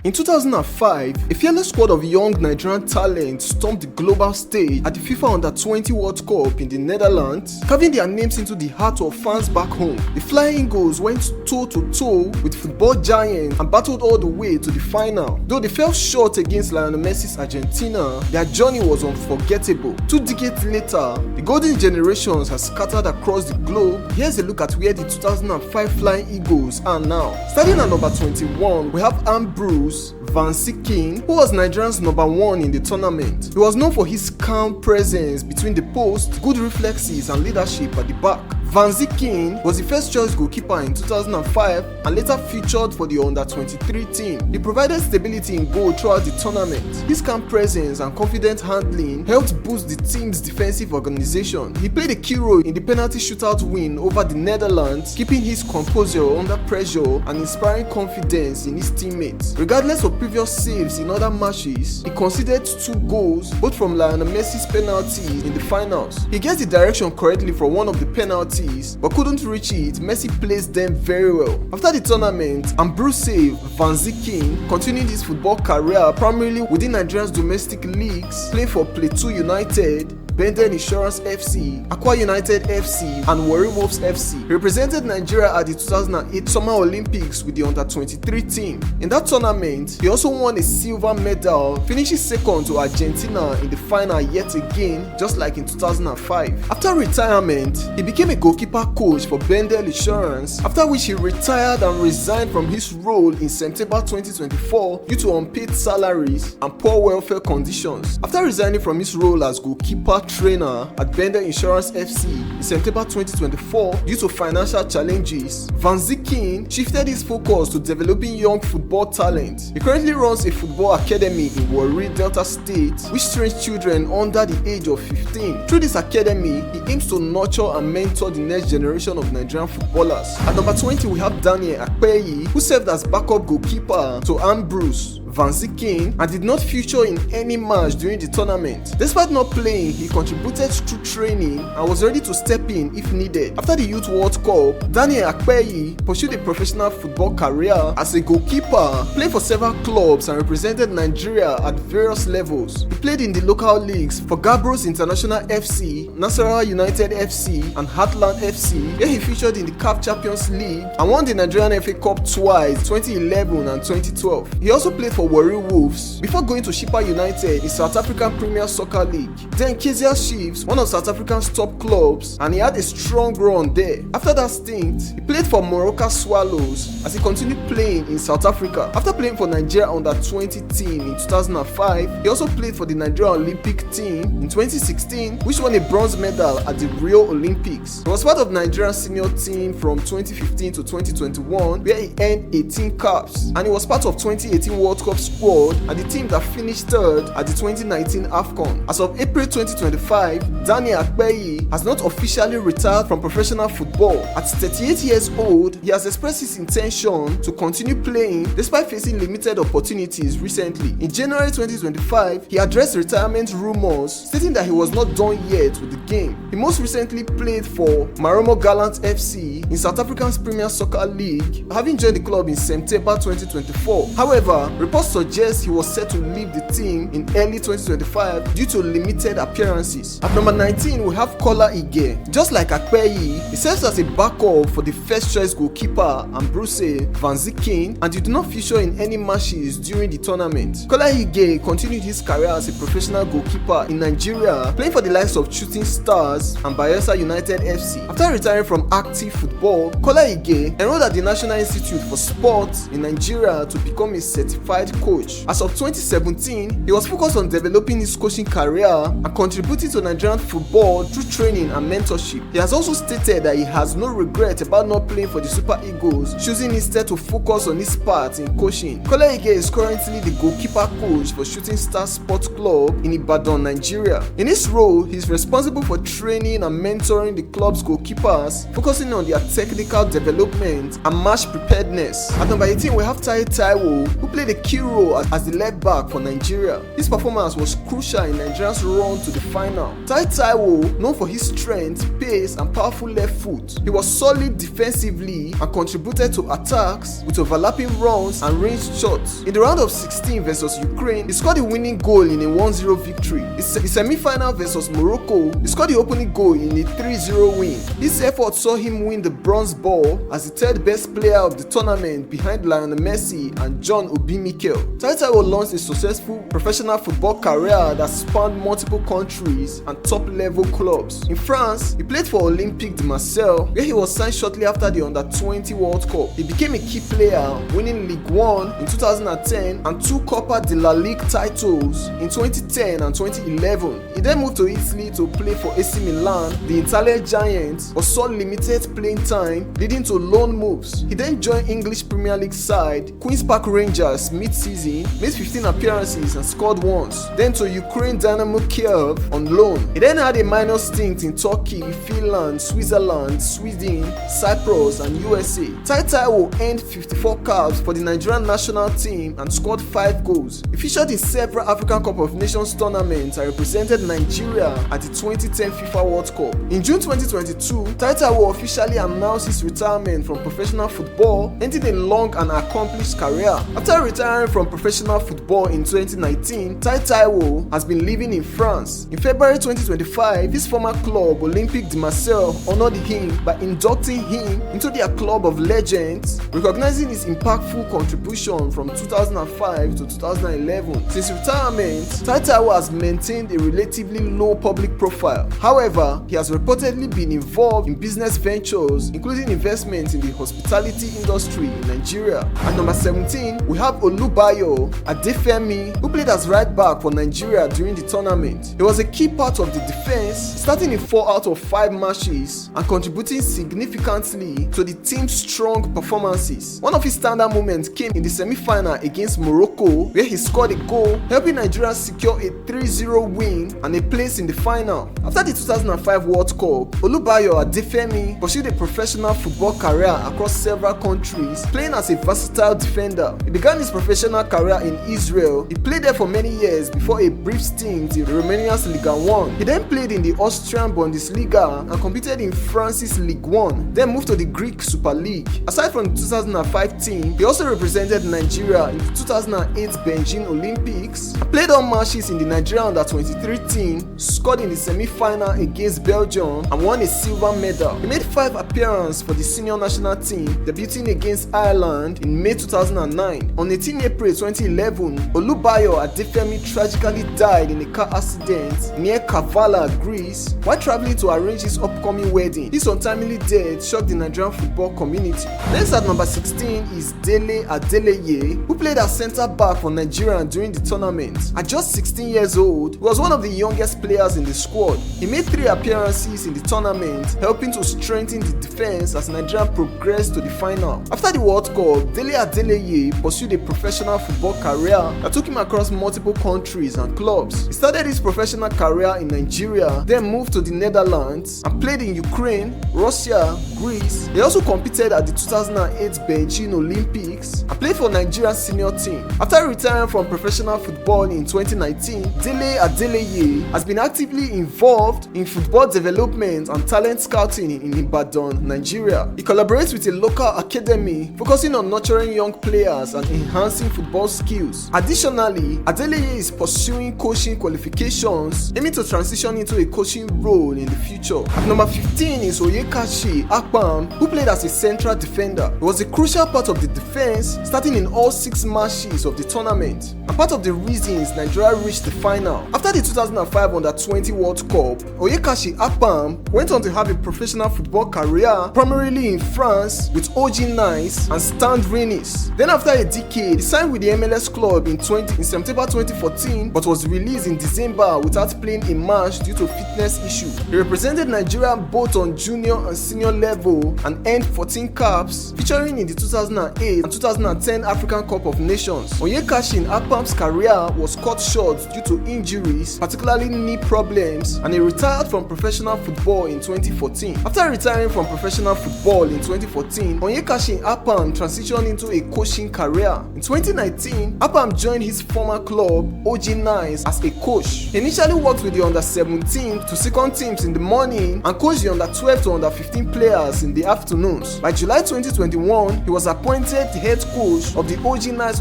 In 2005, a fearless squad of young Nigerian talent stormed the global stage at the FIFA Under-20 World Cup in the Netherlands, carving their names into the heart of fans back home. The Flying Eagles went toe-to-toe with football giants and battled all the way to the final. Though they fell short against Lionel Messi's Argentina, their journey was unforgettable. 2 decades later, the golden generations has scattered across the globe. Here's a look at where the 2005 Flying Eagles are now. Starting at number 21, we have Ambrose Vanzikin, who was Nigeria's number 1 in the tournament. He was known for his calm presence between the posts, good reflexes and leadership at the back. Vanzikin was the first choice goalkeeper in 2005 and later featured for the Under-23 team. He provided stability in goal throughout the tournament. His calm presence and confident handling helped boost the team's defensive organization. He played a key role in the penalty shootout win over the Netherlands, keeping his composure under pressure and inspiring confidence in his teammates. Regardless of previous saves in other matches, he conceded 2 goals, both from Lionel Messi's penalty in the finals. He gets the direction correctly for one of the penalties, but couldn't reach it. Messi placed them very well. After the tournament, Ambrose Vanzikin continued his football career primarily within Nigeria's domestic leagues, playing for Plateau United, Benden Insurance FC, Akwa United FC, and Owoeri Wolves FC. He represented Nigeria at the 2008 Summer Olympics with the Under-23 team. In that tournament, he also won a silver medal, finishing second to Argentina in the final yet again, just like in 2005. After retirement, he became a goalkeeper coach for Benden Insurance, after which he retired and resigned from his role in September 2024 due to unpaid salaries and poor welfare conditions. After resigning from his role as goalkeeper trainer at Bender Insurance FC in September 2024 due to financial challenges, Vanzikin shifted his focus to developing young football talent. He currently runs a football academy in Owoeri, Delta State, which trains children under the age of 15. Through this academy, he aims to nurture and mentor the next generation of Nigerian footballers. At number 20, we have Dele Akpeyi, who served as backup goalkeeper to Ambrose Vanzikin and did not feature in any match during the tournament. Despite not playing, he contributed through training and was ready to step in if needed. After the Youth World Cup, Dele Akpeyi pursued a professional football career as a goalkeeper, played for several clubs and represented Nigeria at various levels. He played in the local leagues for Gaborone International FC, Nasarawa United FC, and Heartland FC, where he featured in the CAF Champions League and won the Nigerian FA Cup twice, 2011 and 2012. He also played for Owoeri Wolves before going to Shippa United in South African Premier Soccer League, then Kaizer Chiefs, one of South Africa's top clubs, and he had a strong run there. After that stint, he played for Morocco Swallows as he continued playing in South Africa. After playing for Nigeria Under-20 team in 2005, he also played for the Nigerian Olympic team in 2016, which won a bronze medal at the Rio Olympics. He was part of Nigeria's senior team from 2015 to 2021, where he earned 18 caps, and he was part of 2018 World Cup squad and the team that finished 3rd at the 2019 AFCON. As of April 2025, Dele Akpeyi has not officially retired from professional football. At 38 years old, he has expressed his intention to continue playing despite facing limited opportunities recently. In January 2025, he addressed retirement rumors, stating that he was not done yet with the game. He most recently played for Maromo Gallants FC in South Africa's Premier Soccer League, having joined the club in September 2024. However, reports suggest he was set to leave the team in early 2025 due to limited appearances. At number 19, we have Kola Ige. Just like Akpeyi, he serves as a backup for the first choice goalkeeper Ambrose Vanzikin and did not feature in any matches during the tournament. Kola Ige continued his career as a professional goalkeeper in Nigeria, playing for the likes of Shooting Stars and Bayelsa United FC. After retiring from active football, Kola Ige enrolled at the National Institute for Sport in Nigeria to become a certified coach. As of 2017, he was focused on developing his coaching career and contributing to Nigerian football through training and mentorship. He has also stated that he has no regret about not playing for the Super Eagles, choosing instead to focus on his part in coaching. Kola Ige is currently the goalkeeper coach for Shooting Stars Sports Club in Ibadan, Nigeria. In his role, he is responsible for training and mentoring the club's goalkeepers, focusing on their technical development and match preparedness. At number 18, we have Taye Taiwo, who played a key role as the left back for Nigeria. His performance was crucial in Nigeria's run to the final. Taye Taiwo, known for his strength, pace and powerful left foot, he was solid defensively and contributed to attacks with overlapping runs and ranged shots. In the round of 16 versus Ukraine, he scored the winning goal in a 1-0 victory. In the semi-final versus Morocco, he scored the opening goal in a 3-0 win. This effort saw him win the bronze ball as the third best player of the tournament behind Lionel Messi and Obi Mikel. Taye Taiwo launched a successful professional football career that spanned multiple countries and top-level clubs. In France, he played for Olympique de Marseille, where he was signed shortly after the Under-20 World Cup. He became a key player, winning Ligue 1 in 2010 and 2 Copa de la Ligue titles in 2010 and 2011. He then moved to Italy to play for AC Milan, the Italian giants, but saw limited playing time, leading to loan moves. He then joined English Premier League side Queen's Park Rangers mid-season, made 15 appearances and scored once. Then to Ukraine Dynamo Kiev on loan. He then had a minor stint in Turkey, Finland, Switzerland, Sweden, Cyprus and USA. Taye Taiwo earned 54 caps for the Nigerian national team and scored 5 goals. He featured in several African Cup of Nations tournaments and represented Nigeria at the 2010 FIFA World Cup. In June 2022, Taye Taiwo officially announced his retirement from professional football, ending a long and accomplished career. After retiring from professional football in 2019, Taye Taiwo has been living in France. In February 2025, his former club Olympique de Marseille honored him by inducting him into their club of legends, recognizing his impactful contribution from 2005 to 2011. Since retirement, Taye Taiwo has maintained a relatively low public profile. However, he has reportedly been involved in business ventures, including investments in the hospitality industry in Nigeria. At number 17, we have Olubayo Adefemi, who played as right back for Nigeria during the tournament. He was a key part of the defense, starting in 4 out of 5 matches and contributing significantly to the team's strong performances. One of his standout moments came in the semi-final against Morocco, where he scored a goal, helping Nigeria secure a 3-0 win and a place in the final. After the 2005 World Cup, Olubayo Adefemi pursued a professional football career across several countries, playing as a versatile defender. He began his professional career in Israel. He played there for many years before a brief stint in Romania's Liga 1. He then played in the Austrian Bundesliga and competed in France's Ligue 1, then moved to the Greek Super League. Aside from the 2005 team, he also represented Nigeria in the 2008 Beijing Olympics and played all matches in the Nigerian Under-23 team, scored in the semi-final against Belgium and won a silver medal. He made 5 appearances for the senior national team, debuting against Ireland in May 2009. On 18 April 2011, Olubayo Adefemi tragically died in a car accident near Kavala, Greece, while traveling to arrange his upcoming wedding. His untimely death shocked the Nigerian football community. Next at number 16 is Dele Adeleye, who played as centre-back for Nigeria during the tournament. At just 16 years old, he was one of the youngest players in the squad. He made 3 appearances in the tournament, helping to strengthen the defense as Nigeria progressed to the final. After the World Cup, Dele Adeleye pursued a professional football career that took him across multiple countries and clubs. He started his professional career in Nigeria, then moved to the Netherlands and played in Ukraine, Russia, Greece. He also competed at the 2008 Beijing Olympics and played for Nigeria's senior team. After retiring from professional football in 2019, Dele Adeleye has been actively involved in football development and talent scouting in Ibadan, Nigeria. He collaborates with a local academy focusing on nurturing young players and enhancing football skills. Additionally, Adeleye is pursuing coaching qualifications, aiming to transition into a coaching role in the future. At number 15 is Onyekachi Apam, who played as a central defender. He was a crucial part of the defense, starting in all 6 matches of the tournament, and part of the reasons Nigeria reached the final. After the 2005 Under-20 World Cup, Onyekachi Apam went on to have a professional football career, primarily in France with OG Nice and Stade Rennes. Then after a decade, he signed with the MLS club in September 2014, but was released in December without playing a match due to fitness issues. He represented Nigeria Nigeria both on junior and senior level and earned 14 caps, featuring in the 2008 and 2010 African Cup of Nations. Onyekachi Apam's career was cut short due to injuries, particularly knee problems, and he retired from professional football in 2014. After retiring from professional football in 2014, Onyekachi Apam transitioned into a coaching career. In 2019, Apam joined his former club, OG Nice, as a coach. He initially worked with the under-17 to second teams in the morning and coached the under-12 to under-15 players in the afternoons. By July 2021, he was appointed the head coach of the OG Nice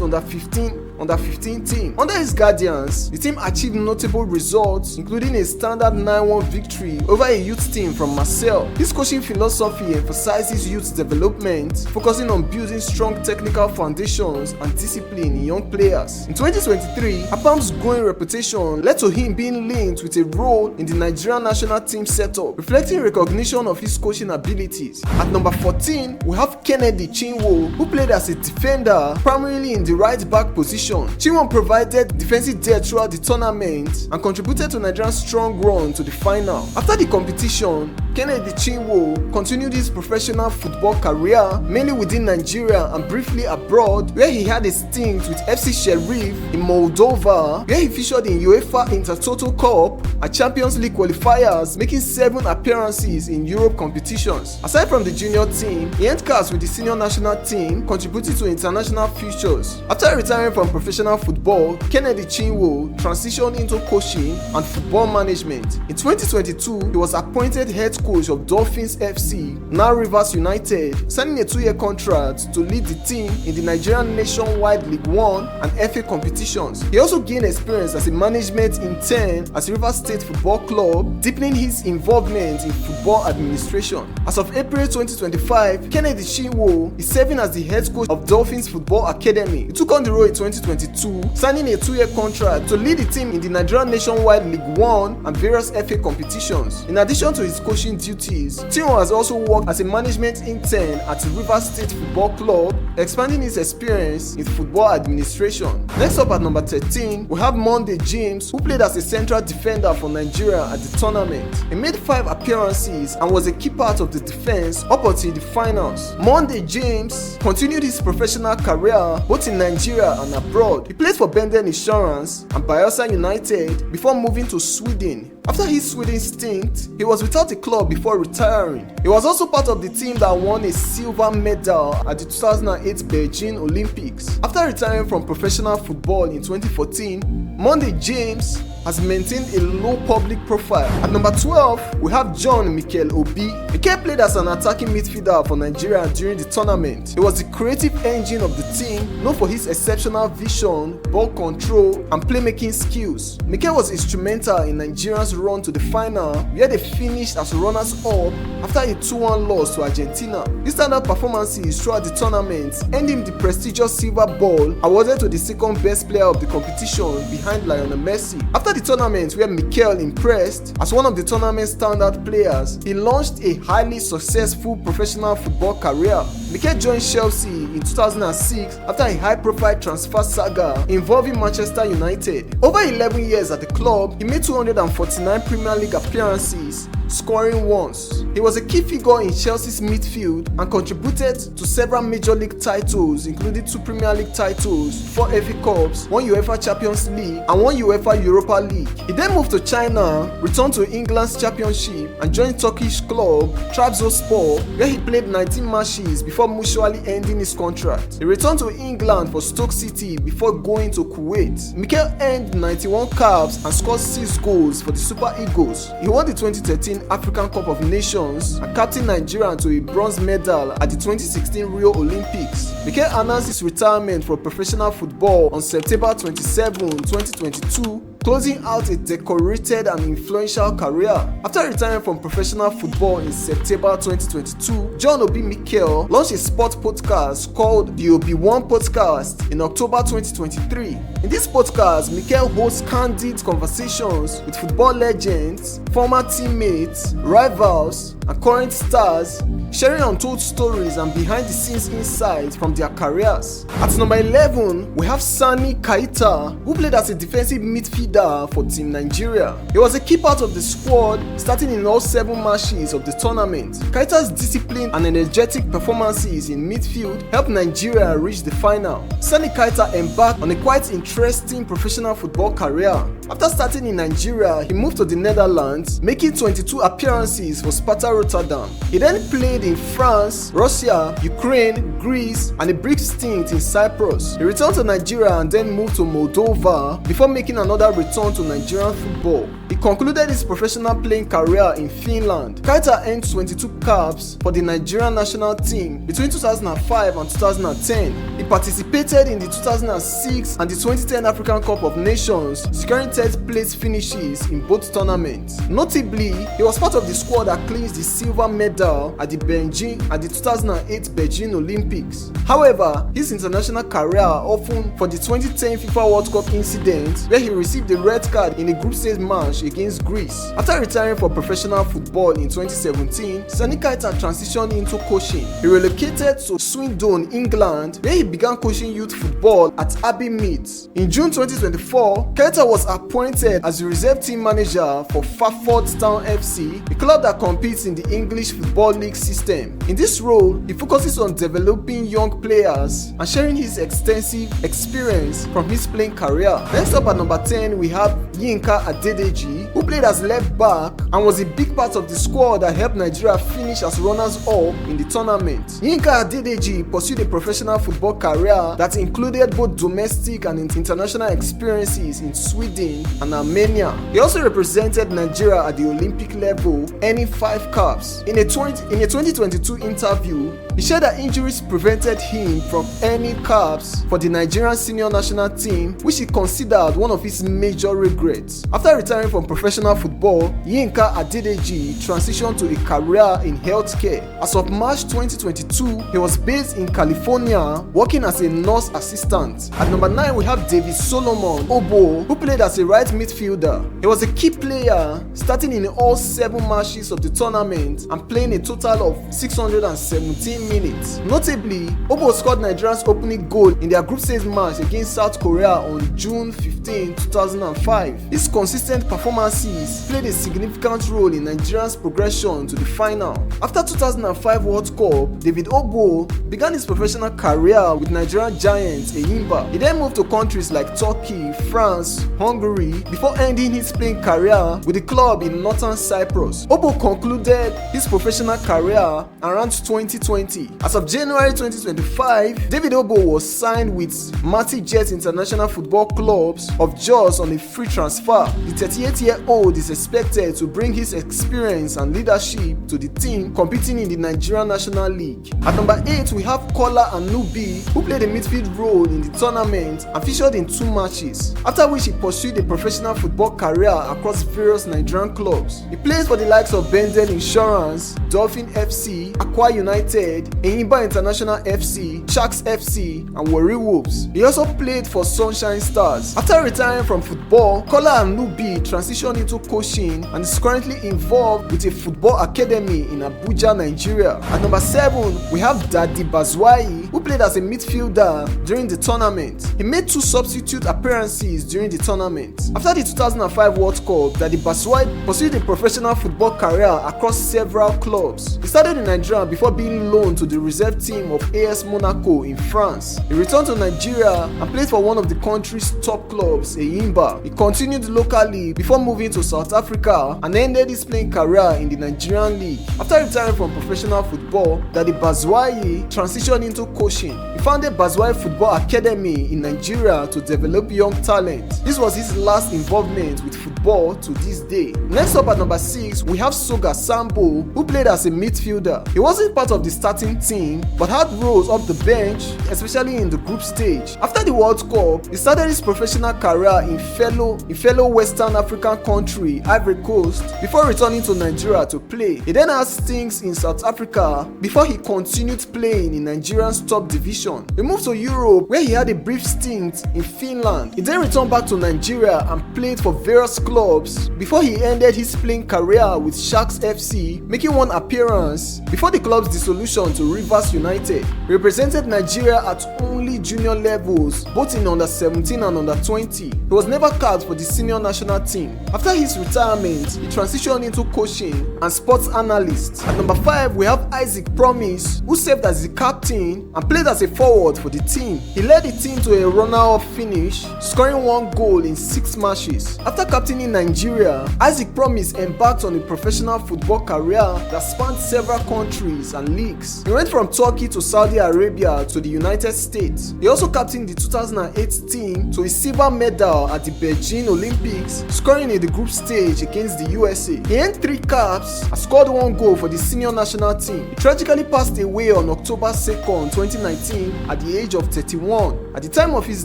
under-15 team. Under his guidance, the team achieved notable results, including a standard 9-1 victory over a youth team from Marseille. His coaching philosophy emphasizes youth development, focusing on building strong technical foundations and discipline in young players. In 2023, Apam's growing reputation led to him being linked with a role in the Nigerian national team setup, reflecting recognition of his coaching abilities. At number 14, we have Kennedy Chinwo, who played as a defender, primarily in the right-back position. Chinwo provided defensive depth throughout the tournament and contributed to Nigeria's strong run to the final. After the competition, Kennedy Chinwo continued his professional football career mainly within Nigeria and briefly abroad, where he had a stint with FC Sheriff in Moldova, where he featured in UEFA Intertoto Cup and Champions League qualifiers, making 7 appearances in Europe competitions. Aside from the junior team, he earned caps with the senior national team, contributing to international futures. After retiring from professional football, Kennedy Chinwo transitioned into coaching and football management. In 2022, he was appointed head coach of Dolphins FC, now Rivers United, signing a 2-year contract to lead the team in the Nigerian nationwide League 1 and FA competitions. He also gained experience as a management intern at Rivers State Football Club, deepening his involvement in football administration. As of April 2025, Kennedy Chinwo is serving as the head coach of Dolphins Football Academy. He took on the role in 2022, signing a 2-year contract to lead the team in the Nigerian nationwide League 1 and various FA competitions. In addition to his coaching duties, Chinwo has also worked as a management intern at Rivers State Football Club, expanding his experience in football administration. Next up at number 13, we have Monday James, who played as a central defender for Nigeria at the tournament. He made 5 appearances and was a key part of the defense up until the finals. Monday James continued his professional career both in Nigeria and abroad. He played for Benden Insurance and Bayelsa United before moving to Sweden. After his Sweden stint, he was without a club before retiring. He was also part of the team that won a silver medal at the 2008 Beijing Olympics. After retiring from professional football in 2014, Monday James has maintained a low public profile. At number 12, we have Obi Mikel played as an attacking midfielder for Nigeria during the tournament. He was the creative engine of the team, known for his exceptional vision, ball control, and playmaking skills. Mikel was instrumental in Nigeria's run to the final, where they finished as runners-up after a 2-1 loss to Argentina. His standout performances throughout the tournament earned him the prestigious silver ball awarded to the second best player of the competition behind Lionel Messi. After the tournament, where Mikel impressed as one of the tournament's standout players, he launched a highly successful professional football career. Mikel joined Chelsea in 2006 after a high-profile transfer saga involving Manchester United. Over 11 years at the club, he made 249 Premier League appearances, scoring once. He was a key figure in Chelsea's midfield and contributed to several major league titles, including 2 Premier League titles, 4 FA Cups, 1 UEFA Champions League, and 1 UEFA Europa League. He then moved to China, returned to England's Championship, and joined Turkish club Trabzonspor, where he played 19 matches before mutually ending his contract. He returned to England for Stoke City before going to Kuwait. Mikel earned 91 caps and scored 6 goals for the Super Eagles. He won the 2013 African Cup of Nations and captained Nigeria to a bronze medal at the 2016 Rio Olympics. Mikel announced his retirement from professional football on September 27, 2022, closing out a decorated and influential career. After retiring from professional football in September 2022, Obi Mikel launched a sport podcast called the Obi-Wan Podcast in October 2023. In this podcast, Mikel hosts candid conversations with football legends, former teammates, rivals, and current stars, sharing untold stories and behind-the-scenes insights from their careers. At number 11, we have Sani Kaita, who played as a defensive midfielder for Team Nigeria. He was a key part of the squad, starting in all 7 matches of the tournament. Kaita's disciplined and energetic performances in midfield helped Nigeria reach the final. Sani Kaita embarked on a quite interesting professional football career. After starting in Nigeria, he moved to the Netherlands, making 22 appearances for Sparta Rotterdam. He then played in France, Russia, Ukraine, Greece, and a brief stint in Cyprus. He returned to Nigeria and then moved to Moldova before making another return to Nigerian football. He concluded his professional playing career in Finland. Kaita earned 22 caps for the Nigerian national team between 2005 and 2010. He participated in the 2006 and the 2010 African Cup of Nations, securing 3rd place finishes in both tournaments. Notably, he was part of the squad that clinched the silver medal at the 2008 Beijing Olympics. However, his international career often for the 2010 FIFA World Cup incident where he received a red card in a group stage match against Greece. After retiring from professional football in 2017, Sani Kaita transitioned into coaching. He relocated to Swindon, England, where he began coaching youth football at Abbey Meads. In June 2024, Kaita was appointed as the reserve team manager for Fairford Town FC, a club that competes in the English Football League system. In this role, he focuses on developing young players and sharing his extensive experience from his playing career. Next up at number 10, we have Yinka Adedeji, who played as left back and was a big part of the squad that helped Nigeria finish as runners-up in the tournament. Yinka Adedeji pursued a professional football career that included both domestic and international experiences in Sweden and Armenia. He also represented Nigeria at the Olympic level, earning 5 caps. In a 2022 interview, he shared that injuries prevented him from earning caps for the Nigerian senior national team, which he considered one of his major regrets. After retiring from professional football, Yinka Adedeji transitioned to a career in healthcare. As of March 2022, he was based in California, working as a nurse assistant. At number 9, we have David Solomon Abwo, who played as a right midfielder. He was a key player, starting in all 7 matches of the tournament and playing a total of 617 minutes. Notably, Abwo scored Nigeria's opening goal in their group stage match against South Korea on June 15, 2005. His consistent performances played a significant role in Nigeria's progression to the final. After 2005 World Cup, David Abwo began his professional career with Nigerian giants Enyimba. He then moved to countries like Turkey, France, Hungary before ending his playing career with the club in northern Cyprus. Abwo concluded his professional career around 2020. As of January 2025, David Abwo was signed with Mati Jet International Football Clubs of Jos on a free transfer. The 38-year-old is expected to bring his experience and leadership to the team competing in the Nigerian National League. At number 8, we have Kola Anubi, who played a midfield role in the tournament and featured in 2 matches, after which he pursued a professional football career across various Nigerian clubs. He plays for the likes of Bendel Insurance, Dolphin FC, Akwa United, Enyimba International FC, Sharks FC, and Owoeri Wolves. He also played for Sunshine Stars. After retiring from football, Kola Anubi transitioned into coaching and is currently involved with a football academy in Abuja, Nigeria. At number 7, we have Daddy Bazuaye, who played as a midfielder during the tournament. He made 2 substitute appearances during the tournament. After the 2005 World Cup, Daddy Bazuaye pursued a professional football career across several clubs. He started in Nigeria before being loaned to the reserve team of AS Monaco in France. He returned to Nigeria and played for one of the country's top clubs, Enyimba. He continued locally before moving to South Africa and ended his playing career in the Nigerian League. After retiring from professional football, Daddy Bazuaye transitioned into coaching. He founded Bazuaye Football Academy in Nigeria to develop young talent. This was his last involvement with football to this day. Next up at number 6, we have Soga Sambo, who played as a midfielder. He wasn't part of the starting captain team but had roles off the bench, especially in the group stage. After the World Cup, he started his professional career in fellow Western African country, Ivory Coast, before returning to Nigeria to play. He then had stints in South Africa before he continued playing in Nigeria's top division. He moved to Europe where he had a brief stint in Finland. He then returned back to Nigeria and played for various clubs before he ended his playing career with Sharks FC, making one appearance before the club's dissolution to Rivers United. He represented Nigeria at only junior levels, both in under 17 and under 20. He was never capped for the senior national team. After his retirement, he transitioned into coaching and sports analyst. At number 5, we have Isaac Promise, who served as the captain and played as a forward for the team. He led the team to a runner-up finish, scoring 1 goal in 6 matches. After captaining Nigeria, Isaac Promise embarked on a professional football career that spanned several countries and leagues. He went from Turkey to Saudi Arabia to the United States. He also captained the 2008 team to a silver medal at the Beijing Olympics, scoring in the group stage against the USA. He earned 3 caps and scored 1 goal for the senior national team. He tragically passed away on October 2nd, 2019 at the age of 31. At the time of his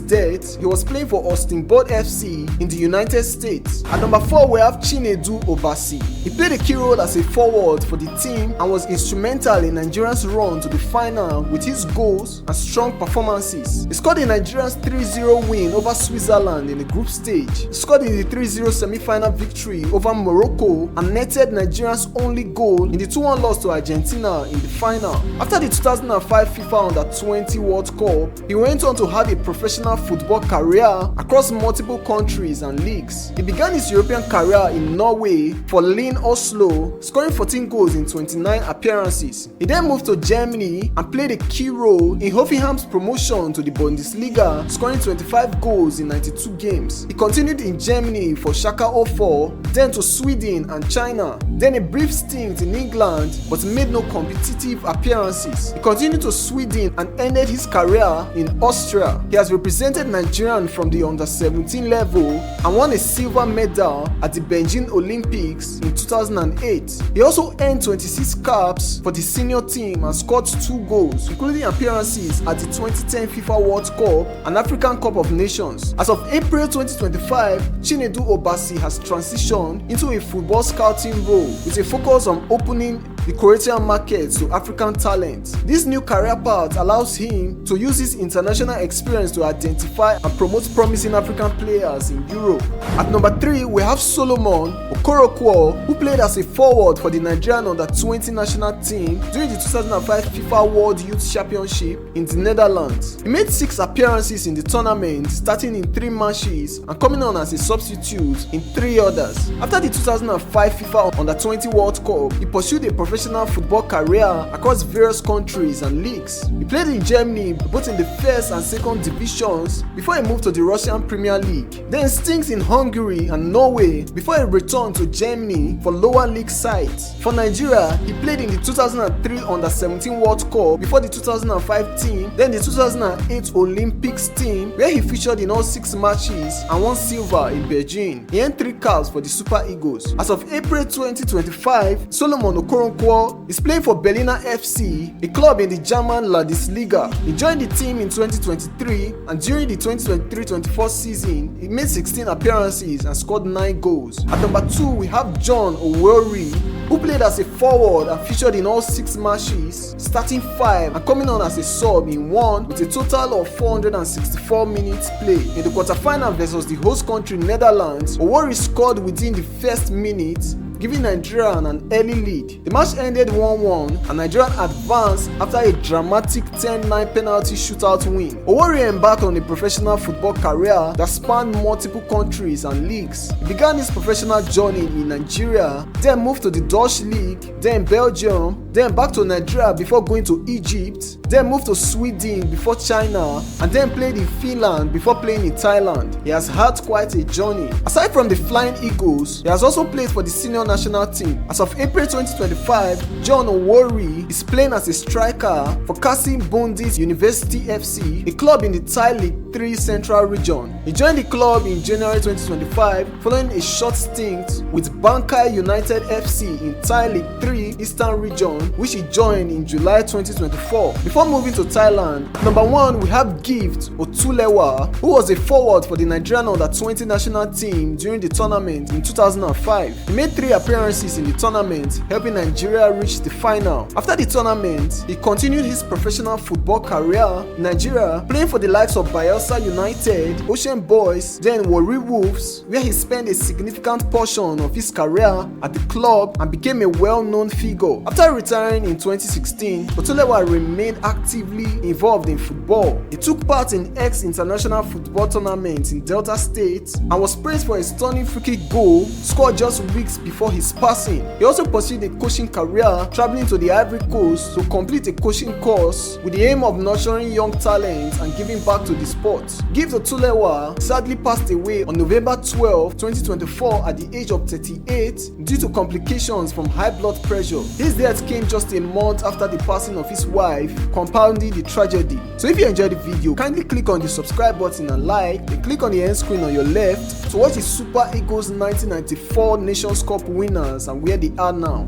death, he was playing for Austin Board FC in the United States. At number 4, we have Chinedu Obasi. He played a key role as a forward for the team and was instrumental in Nigeria's run to the final with his goals and strong performances. He scored in Nigeria's 3-0 win over Switzerland in the group stage. He scored in the 3-0 semi-final victory over Morocco and netted Nigeria's only goal in the 2-1 loss to Argentina in the final. After the 2005 FIFA Under-20 World Cup, he went on to have a professional football career across multiple countries and leagues. He began his European career in Norway for Lyn Oslo, scoring 14 goals in 29 appearances. He then moved to Germany and played a key role in Hoffenheim's promotion to the Bundesliga, scoring 25 goals in 92 games. He continued in Germany for Schalke 04, then to Sweden and China, then a brief stint in England but made no competitive appearances. He continued to Sweden and ended his career in Austria. He has represented Nigeria from the under-17 level and won a silver medal at the Beijing Olympics in 2008. He also earned 26 caps for the senior team and scored 2 goals, including appearances at the 2010 FIFA World Cup and African Cup of Nations. As of April 2025, Chinedu Obasi has transitioned into a football scouting role with a focus on opening the Croatian market to African talent. This new career path allows him to use his international experience to identify and promote promising African players in Europe. At number 3, we have Solomon Okoronkwo, who played as a forward for the Nigerian Under-20 national team during the 2005 FIFA World Youth Championship in the Netherlands. He made 6 appearances in the tournament, starting in 3 matches and coming on as a substitute in 3 others. After the 2005 FIFA Under-20 World Cup, he pursued a professional football career across various countries and leagues. He played in Germany both in the first and second divisions before he moved to the Russian Premier League, then stints in Hungary and Norway before he returned to Germany for lower league sides. For Nigeria, he played in the 2003 Under-17 World Cup before the 2005 team, then the 2008 Olympics team where he featured in all 6 matches and won silver in Beijing. He earned 3 caps for the Super Eagles. As of April 2025, Solomon Okoronkwo is playing for Berliner FC, a club in the German Landesliga. He joined the team in 2023 and during the 2023-24 season, he made 16 appearances and scored 9 goals. At number 2, we have John Owoeri, who played as a forward and featured in all 6 matches, starting 5 and coming on as a sub in 1 with a total of 464 minutes played. In the quarterfinal versus the host country Netherlands, Owoeri scored within the first minute, giving Nigeria an early lead. The match ended 1-1 and Nigeria advanced after a dramatic 10-9 penalty shootout win. Owoeri embarked on a professional football career that spanned multiple countries and leagues. He began his professional journey in Nigeria, then moved to the Dutch League, then Belgium, then back to Nigeria before going to Egypt, then moved to Sweden before China, and then played in Finland before playing in Thailand. He has had quite a journey. Aside from the Flying Eagles, he has also played for the senior national team. As of April 2025, John Owoeri is playing as a striker for Kasim Bundis University FC, a club in the Thai League U3 Central Region. He joined the club in January 2025 following a short stint with Bankai United FC in Thai League 3 Eastern Region, which he joined in July 2024. Before moving to Thailand, number 1 we have Gift Atulewa, who was a forward for the Nigerian Under-20 national team during the tournament in 2005. He made 3 appearances in the tournament, helping Nigeria reach the final. After the tournament, he continued his professional football career in Nigeria, playing for the likes of Bayelsa United, Ocean Boys, then Warri Wolves, where he spent a significant portion of his career at the club and became a well-known figure. After retiring in 2016, Atulewa remained actively involved in football. He took part in ex-international football tournaments in Delta State and was praised for a stunning free-kick goal scored just weeks before his passing. He also pursued a coaching career, traveling to the Ivory Coast to complete a coaching course with the aim of nurturing young talents and giving back to the sport. Gift Atulewa sadly passed away on November 12, 2024 at the age of 38 due to complications from high blood pressure. His death came just a month after the passing of his wife, compounding the tragedy. So if you enjoyed the video, kindly click on the subscribe button and like, then click on the end screen on your left to watch the Super Eagles 1994 Nations Cup winners and where they are now.